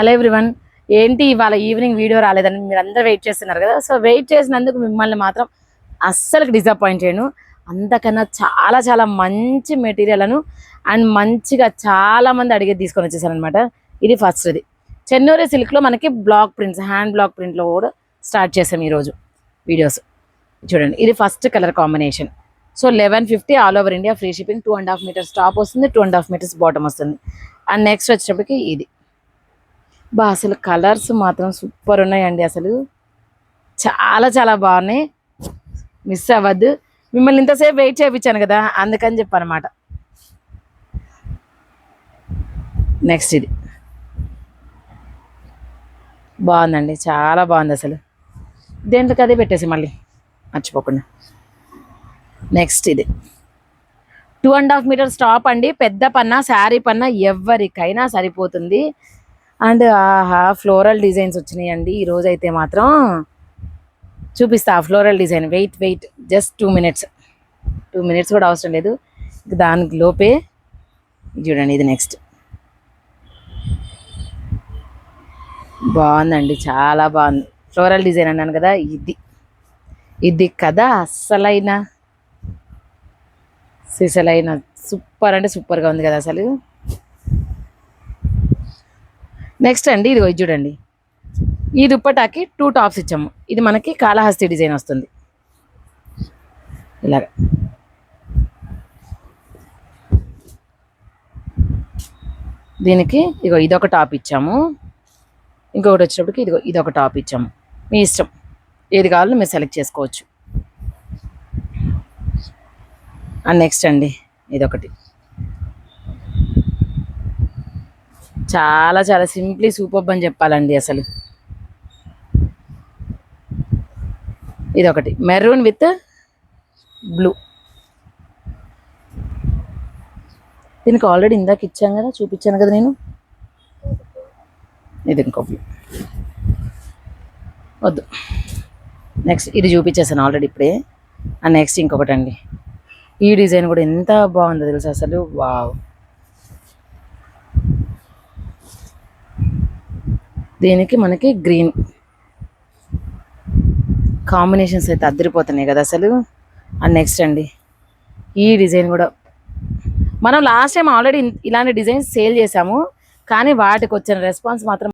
Hello everyone, ఏంటి ఇవాళ evening video రాలేదని మీరు అందరూ వెయిట్ చేస్తున్నారు కదా. సో వెయిట్ చేసినందుకు మిమ్మల్ని మాత్రం అస్సలు డిసప్పాయింట్ చేయను. అంతకన్నా చాలా చాలా మంచి మెటీరియల్ను అండ్ మంచిగా చాలామంది అడిగేది తీసుకొని వచ్చేసాను అనమాట. ఇది ఫస్ట్ది చెన్నూరి సిల్క్లో మనకి బ్లాక్ ప్రింట్స్, హ్యాండ్ బ్లాక్ ప్రింట్లో కూడా స్టార్ట్ చేసాం ఈరోజు వీడియోస్. చూడండి, ఇది first colour combination. So 1150 all over India, free shipping. 2.5 metres top వస్తుంది, 2.5 మీటర్స్ బాటమ్ వస్తుంది. అండ్ నెక్స్ట్ వచ్చేటప్పటికి ఇది అసలు కలర్స్ మాత్రం సూపర్ ఉన్నాయండి. అసలు చాలా చాలా బాగున్నాయి, మిస్ అవ్వద్దు. మిమ్మల్ని ఇంతసేపు వెయిట్ చేయించాను కదా, అందుకని చెప్పనమాట. నెక్స్ట్ ఇది బాగుందండి, చాలా బాగుంది. అసలు దేంట్లోకి అదే పెట్టేసి మళ్ళీ మర్చిపోకుండా. నెక్స్ట్ ఇది 2.5 మీటర్స్ టాప్ అండి. పెద్ద పన్నా, శారీ పన్నా ఎవరికైనా సరిపోతుంది. అండ్ ఫ్లోరల్ డిజైన్స్ వచ్చినాయండి ఈరోజు. అయితే మాత్రం చూపిస్తా ఆ floral design. Wait just 2 minutes కూడా అవసరం లేదు, దానికి లోపే చూడండి. ఇది నెక్స్ట్ బాగుందండి, చాలా బాగుంది. ఫ్లోరల్ డిజైన్ అన్నాను కదా, ఇది కదా అస్సలైన సిసలైన సూపర్ అంటే సూపర్గా ఉంది కదా అసలు. నెక్స్ట్ అండి ఇది చూడండి, ఈ దుప్పటాకి 2 టాప్స్ ఇచ్చాము. ఇది మనకి కాళహస్తి డిజైన్ వస్తుంది ఇలాగ. దీనికి ఇదొక టాప్ ఇచ్చాము, ఇంకొకటి వచ్చేటప్పటికి ఇదొక టాప్ ఇచ్చాము. మీ ఇష్టం, ఏది కావాలో మీరు సెలెక్ట్ చేసుకోవచ్చు. అండ్ నెక్స్ట్ అండి ఇదొకటి చాలా చాలా సింప్లీ సూపర్ అని చెప్పాలండి అసలు. ఇదొకటి మెరూన్ విత్ బ్లూ. దీనికి ఆల్రెడీ ఇందాక ఇచ్చాను కదా, చూపించాను కదా నేను. ఇది ఇంకో బ్లూ వద్దు. నెక్స్ట్ ఇది చూపించేసాను ఆల్రెడీ ఇప్పుడే. అండ్ నెక్స్ట్ ఇంకొకటి అండి, ఈ డిజైన్ కూడా ఎంత బాగుందో తెలుసు అసలు. వావ్, దీనికి మనకి గ్రీన్ కాంబినేషన్స్ అయితే అద్దరిపోతున్నాయి కదా అసలు. అండ్ నెక్స్ట్ అండి ఈ డిజైన్ కూడా మనం లాస్ట్ టైం ఆల్రెడీ ఇలాంటి డిజైన్స్ సేల్ చేసాము, కానీ వాటికి వచ్చిన రెస్పాన్స్ మాత్రం